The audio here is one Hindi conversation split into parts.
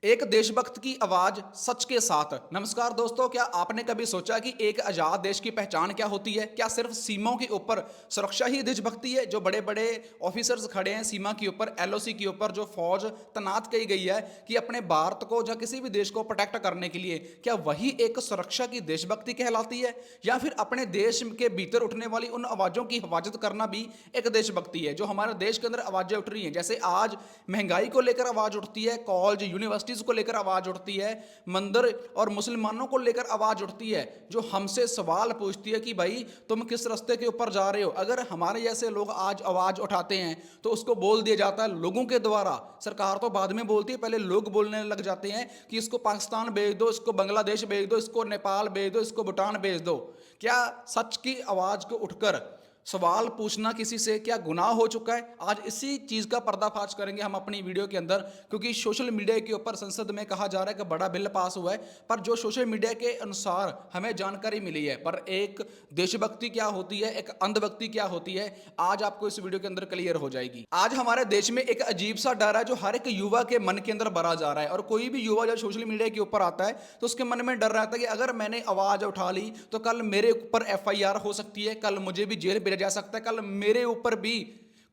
एक देशभक्त की आवाज सच के साथ। नमस्कार दोस्तों, क्या आपने कभी सोचा कि एक आजाद देश की पहचान क्या होती है? क्या सिर्फ सीमाओं के ऊपर सुरक्षा ही देशभक्ति है? जो बड़े बड़े ऑफिसर्स खड़े हैं सीमा के ऊपर, एलओसी के ऊपर, जो फौज तैनात की गई है कि अपने भारत को या किसी भी देश को प्रोटेक्ट करने के लिए, क्या वही एक सुरक्षा की देशभक्ति कहलाती है? या फिर अपने देश के भीतर उठने वाली उन आवाजों की हिफाजत करना भी एक देशभक्ति है? जो हमारे देश के अंदर आवाजें उठ रही हैं, जैसे आज महंगाई को लेकर आवाज उठती है, कॉलेज यूनिवर्सिटीज को लेकर आवाज उठती है, मंदिर और मुसलमानों को लेकर आवाज उठती है, जो हमसे सवाल पूछती है कि भाई तुम किस रास्ते के ऊपर जा रहे हो। अगर हमारे जैसे लोग आज आवाज उठाते हैं तो उसको बोल दिया जाता है लोगों के द्वारा। सरकार तो बाद में बोलती है, पहले लोग बोलने लग जाते हैं कि इसको पाकिस्तान भेज दो, इसको बांग्लादेश भेज दो, इसको नेपाल भेज दो, इसको भूटान भेज दो। क्या सच की आवाज को उठकर सवाल पूछना किसी से क्या गुनाह हो चुका है? आज इसी चीज का पर्दाफाश करेंगे हम अपनी वीडियो के अंदर, क्योंकि सोशल मीडिया के ऊपर संसद में कहा जा रहा है कि बड़ा बिल पास हुआ है, पर जो सोशल मीडिया के अनुसार हमें जानकारी मिली है, पर एक देशभक्ति क्या होती है, एक अंधभक्ति क्या होती है, आज आपको इस वीडियो के अंदर क्लियर हो जाएगी। आज हमारे देश में एक अजीब सा डर है जो हर एक युवा के मन के अंदर भरा जा रहा है, और कोई भी युवा जब सोशल मीडिया के ऊपर आता है तो उसके मन में डर रहता है कि अगर मैंने आवाज उठा ली तो कल मेरे ऊपर एफआईआर हो सकती है, कल मुझे भी जेल भेजा जा सकता है, कल मेरे ऊपर भी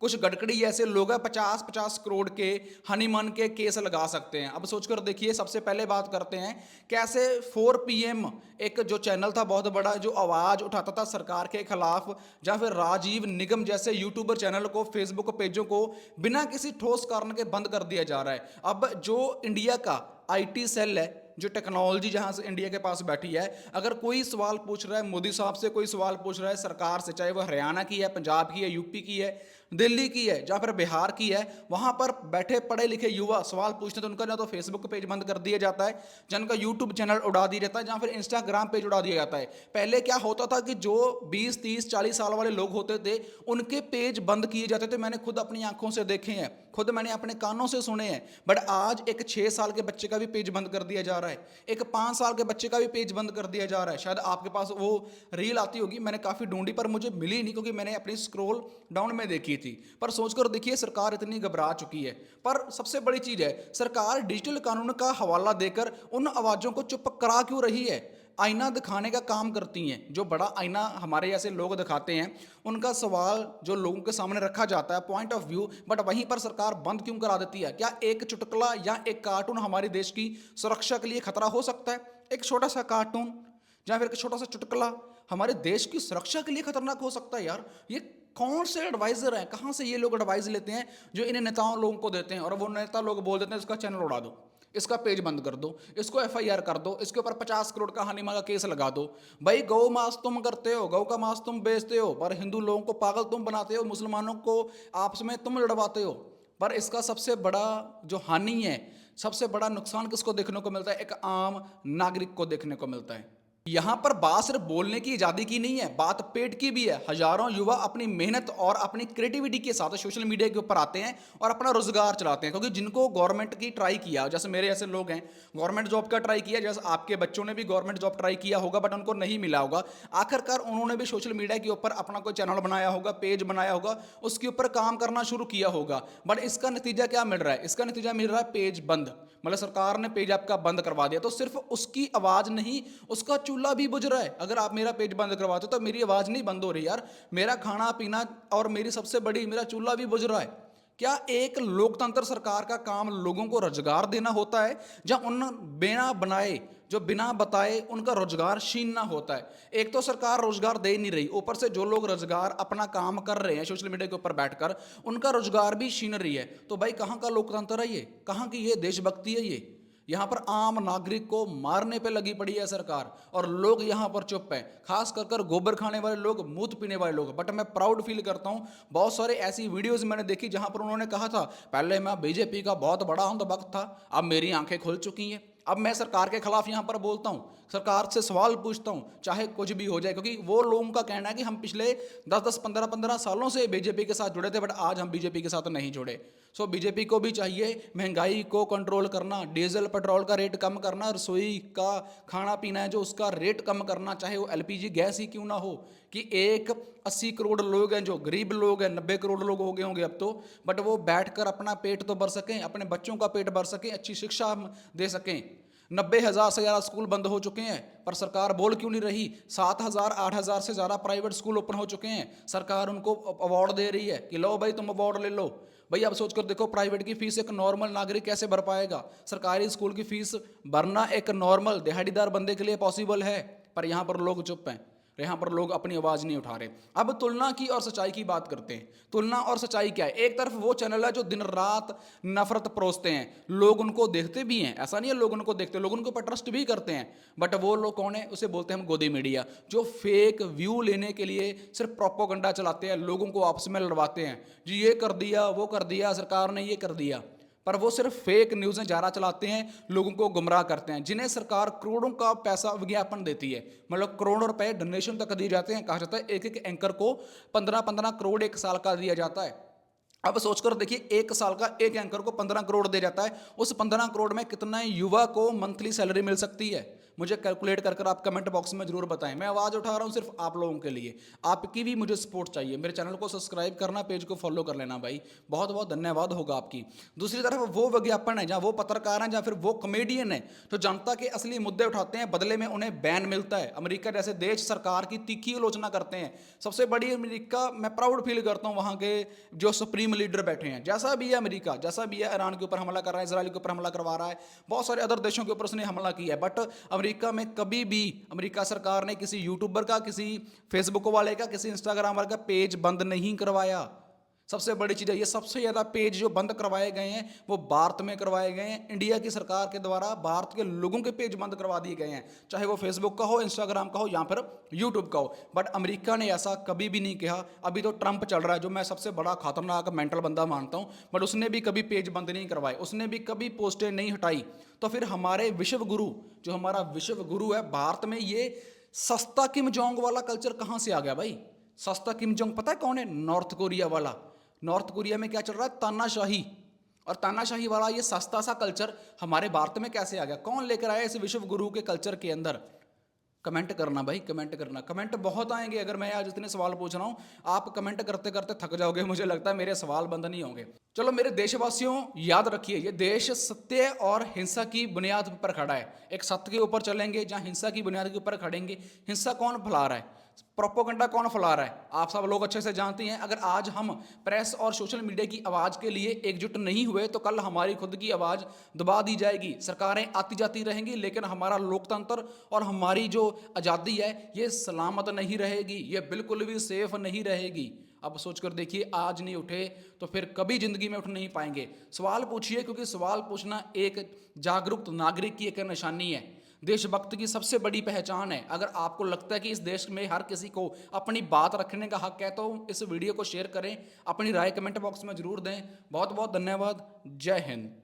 कुछ गडकरी ऐसे लोग 50-50 करोड़ के हनीमन के केस लगा सकते हैं। अब सोचकर देखिए, सबसे पहले बात करते हैं कैसे 4 PM एक जो चैनल था बहुत बड़ा, जो आवाज उठाता था सरकार के खिलाफ, या फिर राजीव निगम जैसे यूट्यूबर चैनल को, फेसबुक पेजों को बिना किसी ठोस कारण के बंद कर दिया जा रहा है। अब जो इंडिया का आईटी सेल है, जो टेक्नोलॉजी जहां से इंडिया के पास बैठी है, अगर कोई सवाल पूछ रहा है मोदी साहब से, कोई सवाल पूछ रहा है सरकार से, चाहे वह हरियाणा की है, पंजाब की है, यूपी की है, दिल्ली की है, या फिर बिहार की है, वहां पर बैठे पढ़े लिखे युवा सवाल पूछते तो उनका या तो फेसबुक पेज बंद कर दिया जाता है, जिनका यूट्यूब चैनल उड़ा दिया जाता है, या फिर इंस्टाग्राम पेज उड़ा दिया जाता है। पहले क्या होता था कि जो 20-30-40 साल वाले लोग होते थे उनके पेज बंद किए जाते थे। मैंने खुद अपनी आंखों से देखे हैं, खुद मैंने अपने कानों से सुने हैं। बट आज एक 6 साल के बच्चे का भी पेज बंद कर दिया जा रहा है, एक 5 साल के बच्चे का भी पेज बंद कर दिया जा रहा है। शायद आपके पास वो रील आती होगी, मैंने काफी ढूंढी पर मुझे मिली नहीं, क्योंकि मैंने अपनी स्क्रॉल डाउन में देखी थी। पर सोचकर देखिए, सरकार इतनी घबरा चुकी है। पर सबसे बड़ी चीज है, सरकार डिजिटल कानून का हवाला देकर उन आवाजों को चुप करा क्यों रही है? आईना दिखाने का काम करती हैं, जो बड़ा आईना हमारे जैसे लोग दिखाते हैं, उनका सवाल जो लोगों के सामने रखा जाता है, पॉइंट ऑफ व्यू, बट वहीं पर सरकार बंद क्यों करा देती है? क्या एक चुटकुला या एक कार्टून हमारे देश की सुरक्षा के लिए खतरा हो सकता है? एक छोटा सा कार्टून या फिर एक छोटा सा चुटकुला हमारे देश की सुरक्षा के लिए खतरनाक हो सकता है? यार, ये कौन से एडवाइजर हैं, कहां से ये लोग एडवाइस लेते हैं जो इन नेताओं लोगों को देते हैं, और वो नेता लोग बोल देते हैं इसका चैनल उड़ा दो, इसका पेज बंद कर दो, इसको एफआईआर कर दो, इसके ऊपर 50 करोड़ का हनीमा का केस लगा दो। भाई, गौ मांस तुम करते हो, गौ का मांस तुम बेचते हो, पर हिंदू लोगों को पागल तुम बनाते हो, मुसलमानों को आपस में तुम लड़वाते हो। पर इसका सबसे बड़ा जो हानि है, सबसे बड़ा नुकसान किसको देखने को मिलता है? एक आम नागरिक को देखने को मिलता है। यहां पर बात सिर्फ बोलने की आजादी की नहीं है, बात पेट की भी है। हजारों युवा अपनी मेहनत और अपनी क्रिएटिविटी के साथ सोशल मीडिया के ऊपर आते हैं और अपना रोजगार चलाते हैं, क्योंकि जिनको गवर्नमेंट की ट्राई किया, जैसे मेरे ऐसे लोग हैं, गवर्नमेंट जॉब का ट्राई किया, जैसे आपके बच्चों ने भी गवर्नमेंट जॉब ट्राई किया होगा, बट उनको नहीं मिला होगा। आखिरकार उन्होंने भी सोशल मीडिया के ऊपर अपना कोई चैनल बनाया होगा, पेज बनाया होगा, उसके ऊपर काम करना शुरू किया होगा। बट इसका नतीजा क्या मिल रहा है? इसका नतीजा मिल रहा है पेज बंद। मतलब सरकार ने पेज आपका बंद करवा दिया, तो सिर्फ उसकी आवाज नहीं, उसका चूल्हा भी बुझ रहा है। अगर आप मेरा पेज बंद करवाते हो तो मेरी आवाज नहीं बंद हो रही यार, मेरा खाना पीना और मेरी सबसे बड़ी मेरा चूल्हा भी बुझ रहा है। क्या एक लोकतंत्र सरकार का काम लोगों को रोजगार देना होता है, या उन बिना बनाए, जो बिना बताए उनका रोजगार छीनना होता है? एक तो सरकार रोजगार दे नहीं रही, ऊपर से जो लोग रोजगार अपना काम कर रहे हैं सोशल मीडिया के ऊपर बैठकर, उनका रोजगार भी छीन रही है। तो भाई, कहां का लोकतंत्र है ये? कहां की ये देशभक्ति है? ये यहां पर आम नागरिक को मारने पे लगी पड़ी है सरकार, और लोग यहां पर चुप हैं, खास कर गोबर खाने वाले लोग, मूत पीने वाले लोग। बट मैं प्राउड फील करता हूं, बहुत सारे ऐसी वीडियोस मैंने देखी जहां पर उन्होंने कहा था, पहले मैं बीजेपी का बहुत बड़ा अंधभक्त था, अब मेरी आंखें खुल चुकी हैं, अब मैं सरकार के खिलाफ यहां पर बोलता हूं, सरकार से सवाल पूछता हूं, चाहे कुछ भी हो जाए। क्योंकि वो लोगों का कहना है कि हम पिछले 10-10, 15-15 सालों से बीजेपी के साथ जुड़े थे, बट आज हम बीजेपी के साथ नहीं जुड़े। सो बीजेपी को भी चाहिए महंगाई को कंट्रोल करना, डीजल पेट्रोल का रेट कम करना, रसोई का खाना पीना है जो उसका रेट कम करना, चाहे वो एलपीजी गैस ही क्यों ना हो। कि एक 80 करोड़ लोग हैं जो गरीब लोग हैं, 90 करोड़ लोग हो गए होंगे अब तो, बट वो बैठकर अपना पेट तो भर सकें, अपने बच्चों का पेट भर सकें, अच्छी शिक्षा हम दे सकें। 90,000 से ज़्यादा स्कूल बंद हो चुके हैं, पर सरकार बोल क्यों नहीं रही। 7,000 8,000 से ज़्यादा प्राइवेट स्कूल ओपन हो चुके हैं, सरकार उनको अवार्ड दे रही है कि लो भाई तुम अवार्ड ले लो। भाई अब सोचकर देखो, प्राइवेट की फीस एक नॉर्मल नागरिक कैसे भर पाएगा। सरकारी स्कूल की फीस भरना एक नॉर्मल दिहाड़ीदार बंदे के लिए पॉसिबल है, पर यहाँ पर लोग चुप हैं, यहाँ पर लोग अपनी आवाज़ नहीं उठा रहे। अब तुलना की और सच्चाई की बात करते हैं। तुलना और सच्चाई क्या है। एक तरफ वो चैनल है जो दिन रात नफरत परोसते हैं, लोग उनको देखते भी हैं, ऐसा नहीं है लोग उनको देखते, लोग उनको पर ट्रस्ट भी करते हैं, बट वो लोग कौन है, उसे बोलते हैं हम गोदी मीडिया, जो फेक व्यू लेने के लिए सिर्फ प्रोपोगंडा चलाते हैं, लोगों को आपस में लड़वाते हैं, जी ये कर दिया वो कर दिया, सरकार ने ये कर दिया, पर वो सिर्फ फेक न्यूज़ें ज़्यादा चलाते हैं, लोगों को गुमराह करते हैं, जिन्हें सरकार करोड़ों का पैसा विज्ञापन देती है, मतलब करोड़ों रुपए डोनेशन तक दिए जाते हैं। कहा जाता है एक एक एंकर को 15-15 करोड़ एक साल का दिया जाता है। अब सोचकर देखिए, एक साल का एक एंकर को 15 करोड़ दे जाता है, उस 15 करोड़ में कितना युवा को मंथली सैलरी मिल सकती है, मुझे कैलकुलेट कर कर आप कमेंट बॉक्स में जरूर बताएं। मैं आवाज़ उठा रहा हूं सिर्फ आप लोगों के लिए, आपकी भी मुझे सपोर्ट चाहिए। मेरे चैनल को सब्सक्राइब करना, पेज को फॉलो कर लेना भाई, बहुत बहुत धन्यवाद होगा आपकी। दूसरी तरफ वो विज्ञापन है जहाँ वो पत्रकार हैं, जहाँ फिर वो कॉमेडियन है जो जनता के असली मुद्दे उठाते हैं, बदले में उन्हें बैन मिलता है। अमेरिका जैसे देश सरकार की तीखी आलोचना करते हैं, सबसे बड़ी अमेरिका, मैं प्राउड फील करता हूँ वहाँ के जो सुप्रीम लीडर बैठे हैं। जैसा भी है अमेरिका, जैसा भी है, ईरान के ऊपर हमला कर रहा है, इसराइल के ऊपर हमला करवा रहा है, बहुत सारे अदर देशों के ऊपर उसने हमला किया है, बट अमेरिका में कभी भी अमेरिका सरकार ने किसी यूट्यूबर का, किसी फेसबुक वाले का, किसी इंस्टाग्राम वाले का पेज बंद नहीं करवाया। सबसे बड़ी चीज़ है ये, सबसे ज़्यादा पेज जो बंद करवाए गए हैं वो भारत में करवाए गए हैं। इंडिया की सरकार के द्वारा भारत के लोगों के पेज बंद करवा दिए गए हैं, चाहे वो फेसबुक का हो, इंस्टाग्राम का हो या फिर यूट्यूब का हो, बट अमेरिका ने ऐसा कभी भी नहीं किया। अभी तो ट्रंप चल रहा है, जो मैं सबसे बड़ा खतरनाक मेंटल बंदा मानता हूँ, बट उसने भी कभी पेज बंद नहीं करवाए, उसने भी कभी पोस्टें नहीं हटाई। तो फिर हमारे विश्व गुरु, जो हमारा विश्व गुरु है भारत में, ये सस्ता किम जोंग वाला कल्चर कहाँ से आ गया भाई। सस्ता किम जोंग पता है कौन है? नॉर्थ कोरिया वाला। नॉर्थ कोरिया में क्या चल रहा है? तानाशाही, और तानाशाही वाला ये सस्ता सा कल्चर हमारे भारत में कैसे आ गया? कौन लेकर आया इस विश्व गुरु के कल्चर के अंदर? कमेंट करना भाई, कमेंट करना। कमेंट बहुत आएंगे, अगर मैं आज इतने सवाल पूछ रहा हूँ, आप कमेंट करते करते थक जाओगे, मुझे लगता है मेरे सवाल बंद नहीं होंगे। चलो मेरे देशवासियों, याद रखिए, ये देश सत्य और हिंसा की बुनियाद पर खड़ा है। एक सत्य के ऊपर चलेंगे, जहाँ हिंसा की बुनियाद के ऊपर खड़ेंगे। हिंसा कौन फैला रहा है, प्रोपोगंडा कौन फैला रहा है, आप सब लोग अच्छे से जानते हैं। अगर आज हम प्रेस और सोशल मीडिया की आवाज़ के लिए एकजुट नहीं हुए तो कल हमारी खुद की आवाज़ दबा दी जाएगी। सरकारें आती जाती रहेंगी, लेकिन हमारा लोकतंत्र और हमारी जो आज़ादी है ये सलामत नहीं रहेगी, ये बिल्कुल भी सेफ नहीं रहेगी। अब सोचकर देखिए, आज नहीं उठे तो फिर कभी जिंदगी में उठ नहीं पाएंगे। सवाल पूछिए, क्योंकि सवाल पूछना एक जागरूक नागरिक की एक निशानी है, देशभक्त की सबसे बड़ी पहचान है। अगर आपको लगता है कि इस देश में हर किसी को अपनी बात रखने का हक है, तो इस वीडियो को शेयर करें, अपनी राय कमेंट बॉक्स में जरूर दें। बहुत बहुत धन्यवाद। जय हिंद।